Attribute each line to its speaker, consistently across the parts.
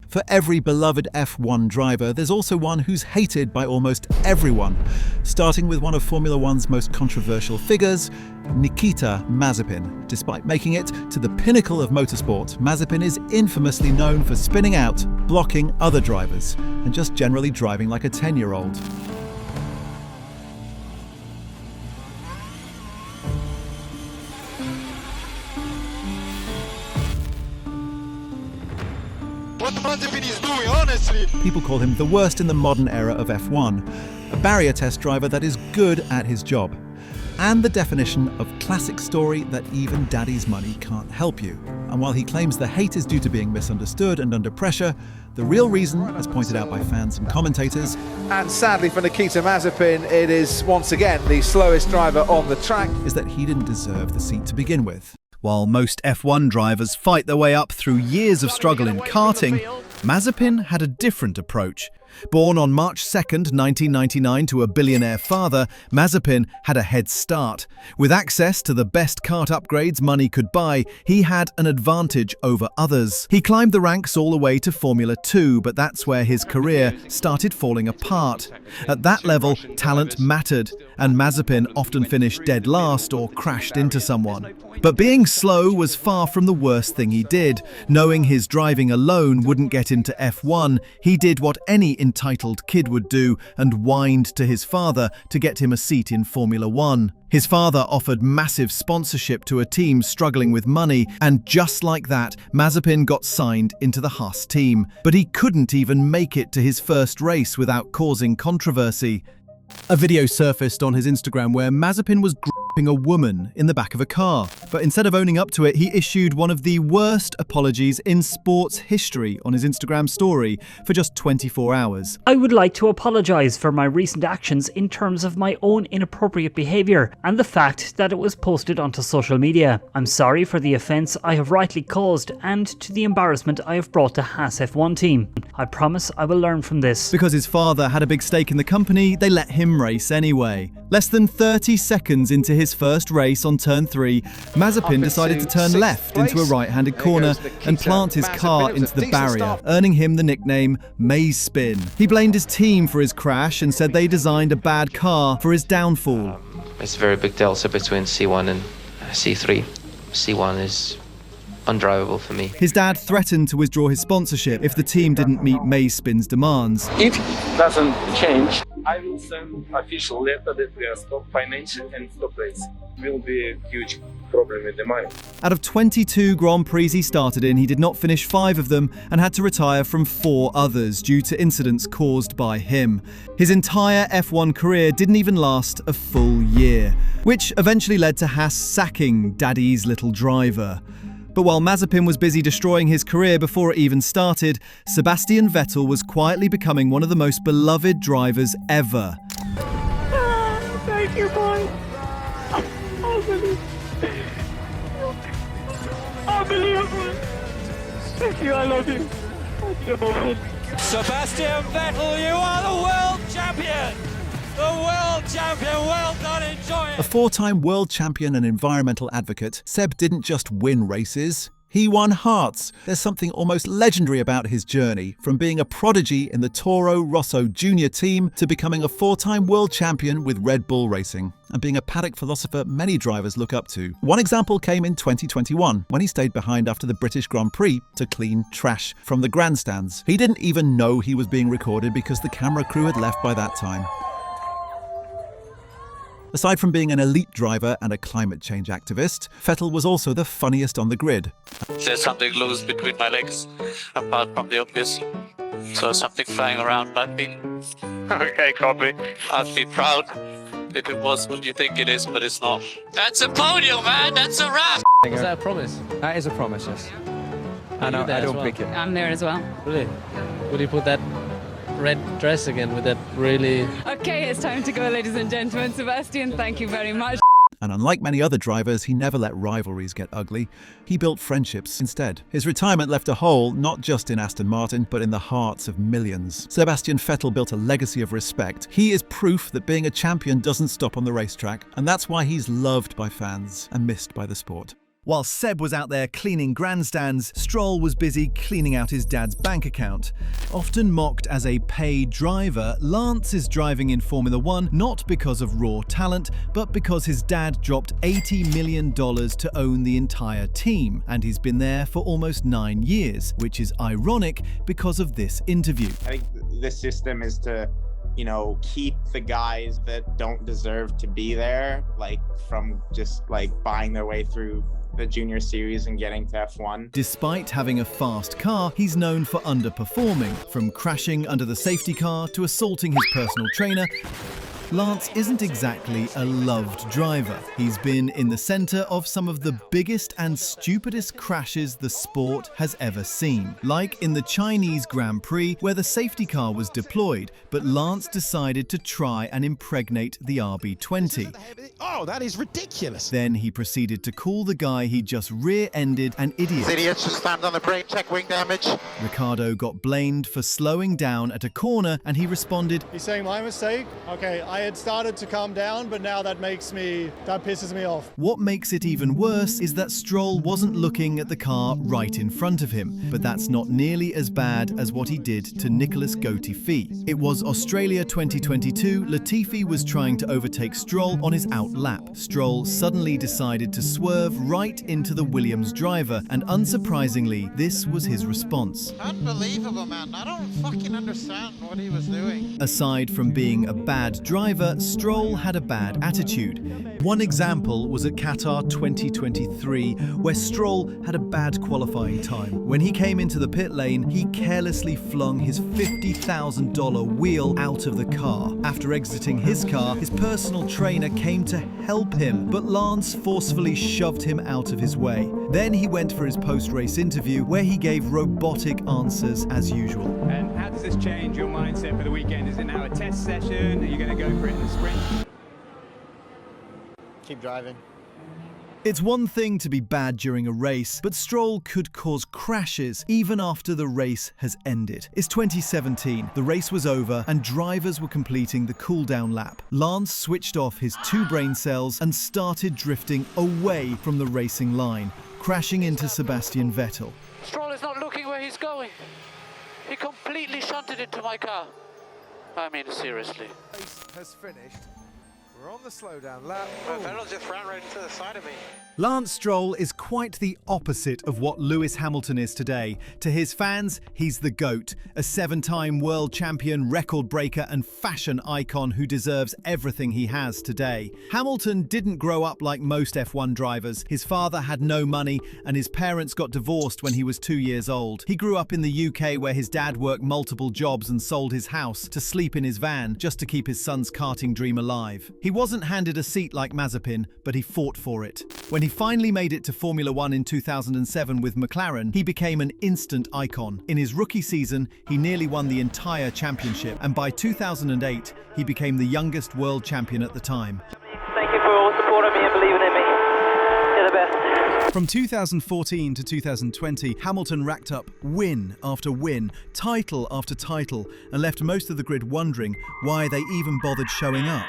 Speaker 1: For every beloved F1 driver, there's also one who's hated by almost everyone, starting with one of Formula One's most controversial figures, Nikita Mazepin. Despite making it to the pinnacle of motorsport, Mazepin is infamously known for spinning out, blocking other drivers, and just generally driving like a 10-year-old.
Speaker 2: What Mazepin is doing, honestly!
Speaker 1: People call him the worst in the modern era of F1, a barrier test driver that is good at his job, and the definition of classic story that even daddy's money can't help you. And while he claims the hate is due to being misunderstood and under pressure, the real reason, as pointed out by fans and commentators,
Speaker 3: and sadly for Nikita Mazepin, it is once again the slowest driver on the track,
Speaker 1: is that he didn't deserve the seat to begin with.
Speaker 4: While most F1 drivers fight their way up through years of struggle in karting, Mazepin had a different approach. Born on March 2nd, 1999 to a billionaire father, Mazepin had a head start. With access to the best kart upgrades money could buy, he had an advantage over others. He climbed the ranks all the way to Formula 2, but that's where his career started falling apart. At that level, talent mattered, and Mazepin often finished dead last or crashed into someone. But being slow was far from the worst thing he did. Knowing his driving alone wouldn't get him to F1, he did what any entitled kid would do and whined to his father to get him a seat in Formula 1. His father offered massive sponsorship to a team struggling with money, and just like that, Mazepin got signed into the Haas team. But he couldn't even make it to his first race without causing controversy. A video surfaced on his Instagram where Mazepin was gripping a woman in the back of a car. But instead of owning up to it, he issued one of the worst apologies in sports history on his Instagram story for just 24 hours.
Speaker 5: I would like to apologise for my recent actions in terms of my own inappropriate behaviour and the fact that it was posted onto social media. I'm sorry for the offence I have rightly caused and to the embarrassment I have brought the Haas F1 team. I promise I will learn from this.
Speaker 4: Because his father had a big stake in the company, they let him race anyway. Less than 30 seconds into his first race on turn 3, Mazepin decided to turn left into a right-handed corner and plant his car into the barrier, earning him the nickname Maze Spin. He blamed his team for his crash and said they designed a bad car for his downfall.
Speaker 6: It's a very big delta between C1 and C3. C1 is undrivable for me.
Speaker 4: His dad threatened to withdraw his sponsorship if the team didn't meet Maze Spin's demands.
Speaker 7: If it doesn't change, I will send official letter that we are stop financial and stop race. It will be a huge problem with the money.
Speaker 4: Out of 22 Grand Prix he started in, he did not finish 5 of them and had to retire from 4 others due to incidents caused by him. His entire F1 career didn't even last a full year, which eventually led to Haas sacking Daddy's little driver. But while Mazepin was busy destroying his career before it even started, Sebastian Vettel was quietly becoming one of the most beloved drivers ever.
Speaker 5: Thank you, boy. Unbelievable. Thank you, I love you.
Speaker 8: Sebastian Vettel, you are the world champion! The world champion, well done, enjoy it!
Speaker 1: A 4-time world champion and environmental advocate, Seb didn't just win races, he won hearts. There's something almost legendary about his journey, from being a prodigy in the Toro Rosso Junior team to becoming a 4-time world champion with Red Bull Racing, and being a paddock philosopher many drivers look up to. One example came in 2021, when he stayed behind after the British Grand Prix to clean trash from the grandstands. He didn't even know he was being recorded because the camera crew had left by that time. Aside from being an elite driver and a climate change activist, Vettel was also the funniest on the grid.
Speaker 8: There's something loose between my legs, apart from the obvious. So something flying around might be. Okay, copy. I'd be proud if it was what you think it is, but it's not. That's a podium, man! That's a wrap!
Speaker 9: Is that a promise?
Speaker 10: That is a promise, yes. I don't pick it.
Speaker 9: I'm there as well.
Speaker 10: Really? Will you put that red dress again with that really...
Speaker 9: Okay, it's time to go, ladies and gentlemen. Sebastian, thank you very much.
Speaker 1: And unlike many other drivers, he never let rivalries get ugly. He built friendships instead. His retirement left a hole not just in Aston Martin, but in the hearts of millions. Sebastian Vettel built a legacy of respect. He is proof that being a champion doesn't stop on the racetrack, and that's why he's loved by fans and missed by the sport.
Speaker 4: While Seb was out there cleaning grandstands, Stroll was busy cleaning out his dad's bank account. Often mocked as a paid driver, Lance is driving in Formula One not because of raw talent, but because his dad dropped $80 million to own the entire team, and he's been there for almost 9 years, which is ironic because of this interview.
Speaker 11: I think the system is to, keep the guys that don't deserve to be there, from just buying their way through the junior series and getting to F1.
Speaker 4: Despite having a fast car, he's known for underperforming, from crashing under the safety car to assaulting his personal trainer. Lance isn't exactly a loved driver. He's been in the center of some of the biggest and stupidest crashes the sport has ever seen. Like in the Chinese Grand Prix, where the safety car was deployed, but Lance decided to try and impregnate the RB20.
Speaker 12: Oh, that is ridiculous.
Speaker 4: Then he proceeded to call the guy he just rear-ended an idiot.
Speaker 12: Idiots just slammed on the brake, check wing damage.
Speaker 4: Ricciardo got blamed for slowing down at a corner, and he responded,
Speaker 13: "He's saying my mistake? Okay, I had started to calm down, but now that pisses me off."
Speaker 4: What makes it even worse is that Stroll wasn't looking at the car right in front of him, but that's not nearly as bad as what he did to Nicholas Latifi. It was Australia 2022, Latifi was trying to overtake Stroll on his out lap. Stroll suddenly decided to swerve right into the Williams driver, and unsurprisingly, this was his response.
Speaker 12: Unbelievable, man. I don't fucking understand what he was doing.
Speaker 4: Aside from being a bad driver, Stroll had a bad attitude. One example was at Qatar 2023, where Stroll had a bad qualifying time. When he came into the pit lane, he carelessly flung his $50,000 wheel out of the car. After exiting his car, his personal trainer came to help him, but Lance forcefully shoved him out of his way. Then he went for his post-race interview, where he gave robotic answers as usual.
Speaker 14: And how does this change your mindset for the weekend? Is it now a test session? Are you going to go for it in the sprint?
Speaker 12: Keep driving.
Speaker 4: It's one thing to be bad during a race, but Stroll could cause crashes even after the race has ended. It's 2017, the race was over and drivers were completing the cool-down lap. Lance switched off his 2 brain cells and started drifting away from the racing line, crashing into Sebastian Vettel.
Speaker 8: Stroll is not looking where he's going. He completely shunted into my car. I mean, seriously.
Speaker 3: Race has finished. We're on the slowdown lap.
Speaker 12: Vettel just ran right into the side of me.
Speaker 4: Lance Stroll is quite the opposite of what Lewis Hamilton is today. To his fans, he's the GOAT, a 7-time world champion, record breaker and fashion icon who deserves everything he has today. Hamilton didn't grow up like most F1 drivers. His father had no money and his parents got divorced when he was 2 years old. He grew up in the UK, where his dad worked multiple jobs and sold his house to sleep in his van just to keep his son's karting dream alive. He wasn't handed a seat like Mazepin, but he fought for it. When he finally made it to Formula One in 2007 with McLaren, he became an instant icon. In his rookie season, he nearly won the entire championship, and by 2008, he became the youngest world champion at the time.
Speaker 15: Thank you for all supporting me and believing in me. You're the best.
Speaker 4: From 2014 to 2020, Hamilton racked up win after win, title after title, and left most of the grid wondering why they even bothered showing up.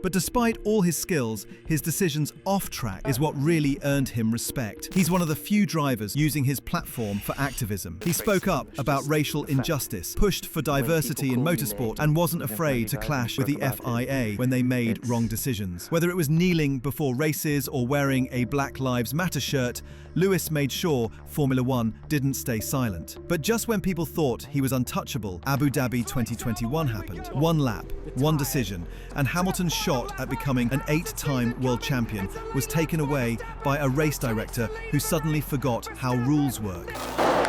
Speaker 4: But despite all his skills, his decisions off track is what really earned him respect. He's one of the few drivers using his platform for activism. He spoke up about racial injustice, pushed for diversity in motorsport, and wasn't afraid to clash with the FIA when they made wrong decisions. Whether it was kneeling before races or wearing a Black Lives Matter shirt, Lewis made sure Formula One didn't stay silent. But just when people thought he was untouchable, Abu Dhabi 2021 happened. One lap, one decision, and Hamilton's shot at becoming an 8-time world champion was taken away by a race director who suddenly forgot how rules work.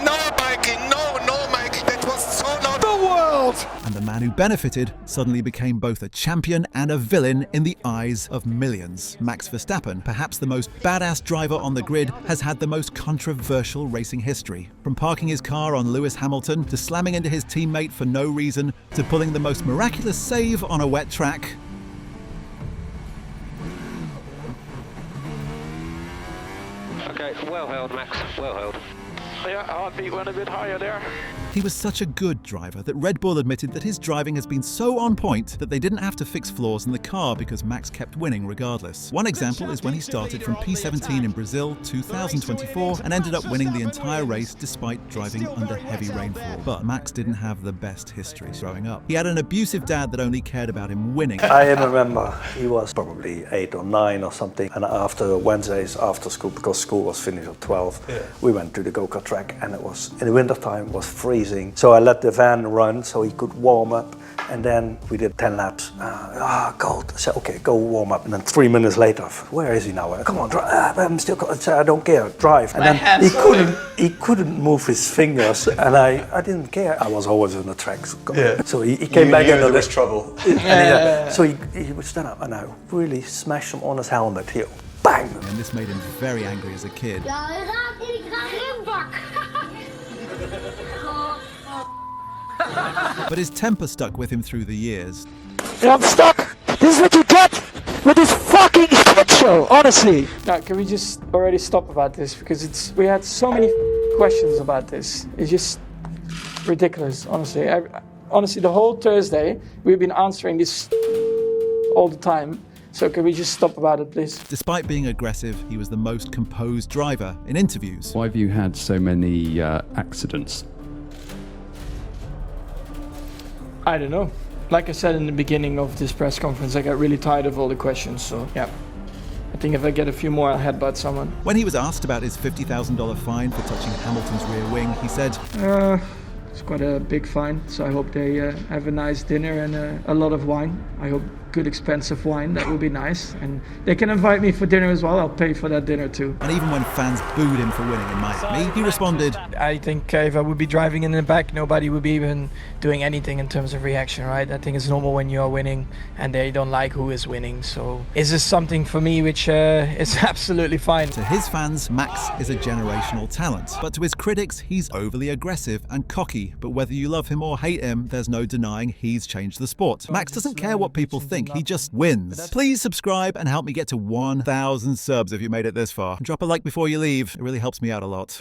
Speaker 12: No, Mikey, no, Mikey, that was so not
Speaker 3: the world!
Speaker 1: And the man who benefited suddenly became both a champion and a villain in the eyes of millions. Max Verstappen, perhaps the most badass driver on the grid, has had the most controversial racing history. From parking his car on Lewis Hamilton, to slamming into his teammate for no reason, to pulling the most miraculous save on a wet track.
Speaker 15: Okay, well held, Max. Well held.
Speaker 8: Yeah, heartbeat went a bit higher there.
Speaker 1: He was such a good driver that Red Bull admitted that his driving has been so on point that they didn't have to fix flaws in the car because Max kept winning regardless. One example is when he started from P17 in Brazil 2024 and ended up winning the entire race despite driving under heavy rainfall. But Max didn't have the best history growing up. He had an abusive dad that only cared about him winning.
Speaker 16: I remember he was probably 8 or 9 or something, and after Wednesdays after school, because school was finished at 12, we went to the go-kart track, and it was in the winter time, it was freezing. So I let the van run so he could warm up, and then we did 10 laps. Cold. I said, okay, go warm up. And then 3 minutes later, where is he now? Come on, drive. I'm still cold. I said, I don't care, drive. And then he couldn't move his fingers, and I didn't care. I was always on the track. So he came back and there was trouble. So he would stand up, and I really smashed him on his helmet here. Bang!
Speaker 1: And this made him very angry as a kid. But his temper stuck with him through the years.
Speaker 17: I'm stuck! This is what you get with this fucking shit show, honestly! Now, can we just already stop about this? Because we had so many questions about this. It's just ridiculous, honestly. Honestly, the whole Thursday, we've been answering this all the time. So can we just stop about it, please?
Speaker 1: Despite being aggressive, he was the most composed driver in interviews.
Speaker 18: Why have you had so many accidents?
Speaker 17: I don't know. Like I said in the beginning of this press conference, I got really tired of all the questions, so yeah. I think if I get a few more, I'll headbutt someone.
Speaker 1: When he was asked about his $50,000 fine for touching Hamilton's rear wing, he said,
Speaker 17: it's quite a big fine, so I hope they have a nice dinner and a lot of wine. I hope good expensive wine, that would be nice. And they can invite me for dinner as well, I'll pay for that dinner too.
Speaker 1: And even when fans booed him for winning in Miami, he responded,
Speaker 17: I think if I would be driving in the back, nobody would be even doing anything in terms of reaction, right? I think it's normal when you are winning and they don't like who is winning. So is this something for me which is absolutely fine?
Speaker 1: To his fans, Max is a generational talent. But to his critics, he's overly aggressive and cocky. But whether you love him or hate him, there's no denying he's changed the sport. Max doesn't care what people think, he just wins. Please subscribe and help me get to 1,000 subs if you made it this far. Drop a like before you leave, it really helps me out a lot.